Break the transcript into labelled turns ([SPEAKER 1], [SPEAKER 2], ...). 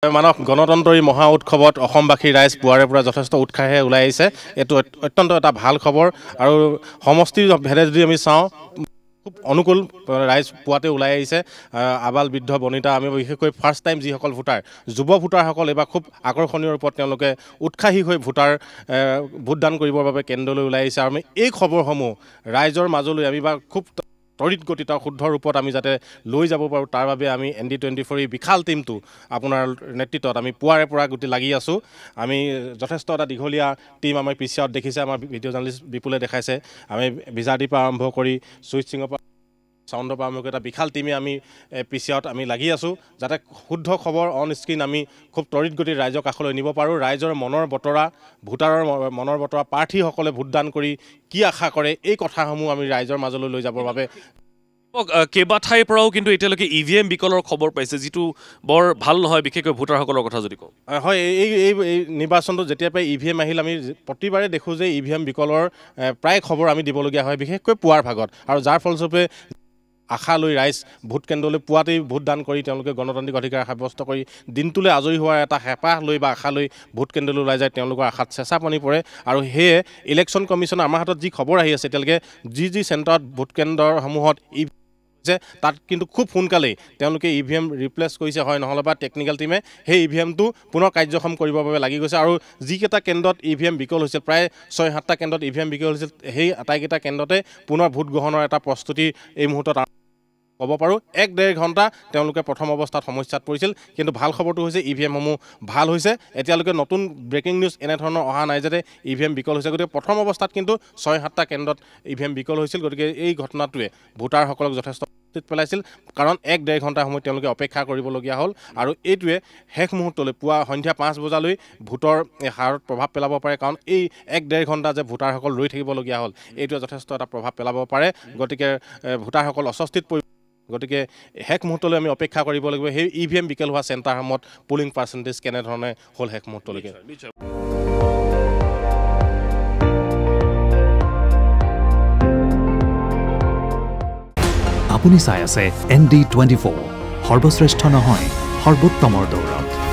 [SPEAKER 1] মানৱ গণতন্ত্ৰী মহা উৎসৱত অসমবাসী ৰাইজ পুৱাৰে পৰা যথেষ্ট উৎসাহে ওলাই আহিছে। এইটো অত্যন্ত এটা ভাল খবৰ আৰু সমষ্টিৰ ভেদে যদি আমি চাওঁ খুব অনুকূল ৰাইজ পুৱাতে ওলাই আহিছে। আবাল বৃদ্ধ বনিতা আমি বিশেষকৈ ফাৰ্ষ্ট টাইম যিসকল ভোটাৰ যুৱ ভোটাৰসকল এইবাৰ খুব আকৰ্ষণীয় ৰূপত তেওঁলোকে উৎসাহী হৈ ভোটদান কৰিবৰ বাবে কেন্দ্ৰলৈ ওলাই আহিছে। আৰু আমি এই খবৰসমূহ ৰাইজৰ মাজলৈ আমি বা খুব তৰিত গতিত শুদ্ধ ৰূপত আমি যাতে লৈ যাব পাৰোঁ তাৰ বাবে আমি ND24 এই বিশাল টিমটো আপোনাৰ নেতৃত্বত আমি পুৱাৰে পৰা গোটেই লাগি আছোঁ। আমি যথেষ্ট এটা দীঘলীয়া টিম আমাৰ পিছত দেখিছে, আমাৰ ভিডিঅ' জাৰ্নেলিষ্ট বিপুলে দেখাইছে। আমি বিজাদিৰ পৰা আৰম্ভ কৰি সুইচ সিঙৰ পৰা চাউণ্ডৰ পৰা আৰম্ভ কৰি এটা বিশাল টিমে আমি পিছত আমি লাগি আছোঁ যাতে শুদ্ধ খবৰ অন স্ক্ৰীণ আমি খুব তৰিত গতিত ৰাইজৰ কাষলৈ নিব পাৰোঁ। ৰাইজৰ মনৰ বতৰা, ভোটাৰৰ মনৰ বতৰা, প্ৰাৰ্থীসকলে ভোটদান কৰি কি আশা কৰে এই কথাসমূহ আমি ৰাইজৰ মাজলৈ লৈ যাবৰ বাবে
[SPEAKER 2] কেইবা ঠাইৰ পৰাও কিন্তু এতিয়ালৈকে EVM বিকলৰ খবৰ পাইছে, যিটো বৰ ভাল নহয়, বিশেষকৈ ভোটাৰসকলৰ কথা যদি কওঁ।
[SPEAKER 1] হয়, এই নিৰ্বাচনটো যেতিয়াৰ পৰা EVM আহিল আমি প্ৰতিবাৰে দেখোঁ যে EVM বিকলৰ প্ৰায় খবৰ আমি দিবলগীয়া হয়, বিশেষকৈ পুৱাৰ ভাগত। আৰু যাৰ ফলস্বৰূপে আশা লৈ ৰাইজ ভোট কেন্দ্ৰলৈ পুৱাতেই ভোটদান কৰি তেওঁলোকে গণতান্ত্ৰিক অধিকাৰ সাব্যস্ত কৰি দিনটোলৈ আজৰি হোৱাৰ এটা হেঁপাহ লৈ বা আশা লৈ ভোট কেন্দ্ৰলৈ ওলাই যায়, তেওঁলোকৰ আশাত চেঁচা পানী পৰে। আৰু সেয়ে ইলেকশ্যন কমিশ্যনে আমাৰ হাতত যি খবৰ আহি আছে এতিয়ালৈকে যি চেণ্টাৰত ভোট কেন্দ্ৰসমূহত তাত কিন্তু খুব সোনকালেই তেওঁলোকে EVM ৰিপ্লেচ কৰিছে, হয় নহ'লে বা টেকনিকেল টিমে সেই EVMটো পুনৰ কাৰ্যক্ষম কৰিবৰ বাবে লাগি গৈছে। আৰু যিকেইটা কেন্দ্ৰত EVM বিকল হৈছিল, প্ৰায় 6-7টা কেন্দ্ৰত EVM বিকল হৈছিল, সেই আটাইকেইটা কেন্দ্ৰতে পুনৰ ভোট গ্ৰহণৰ এটা প্ৰস্তুতি এই মুহূৰ্তত ক'ব পাৰোঁ। 1-1.5 ঘণ্টা তেওঁলোকে প্ৰথম অৱস্থাত সমস্যাত পৰিছিল, কিন্তু ভাল খবৰটো হৈছে EVMসমূহ ভাল হৈছে। এতিয়ালৈকে নতুন ব্ৰেকিং নিউজ এনেধৰণৰ অহা নাই যাতে EVM বিকল হৈছে। গতিকে প্ৰথম অৱস্থাত কিন্তু 6-7টা কেন্দ্ৰত EVM বিকল হৈছিল। গতিকে এই ঘটনাটোৱে ভোটাৰসকলক যথেষ্ট পেলাইছিল, কাৰণ 1-1.5 ঘণ্টা সময় তেওঁলোকে অপেক্ষা কৰিবলগীয়া হ'ল। আৰু এইটোৱে শেষ মুহূৰ্তলৈ পুৱা সন্ধিয়া 5 বজালৈ ভোটৰ হাৰত প্ৰভাৱ পেলাব পাৰে, কাৰণ এই 1-1.5 ঘণ্টা যে ভোটাৰসকল ৰৈ থাকিবলগীয়া হ'ল এইটোৱে যথেষ্ট এটা প্ৰভাৱ পেলাব পাৰে। গতিকে ভোটাৰসকল অস্বস্তিত পৰি গতিকে শেষ মুহূৰ্তলৈ আমি অপেক্ষা কৰিব লাগিব সেই EVM বিকল হোৱা চেণ্টাৰসমূহত পলিং পাৰ্চেণ্টেজ কেনেধৰণে হ'ল শেষ মুহূৰ্তলৈকে।
[SPEAKER 3] আপুনি চাই আছে ND24, সৰ্বশ্ৰেষ্ঠ নহয় সৰ্বোত্তমৰ দৌৰত।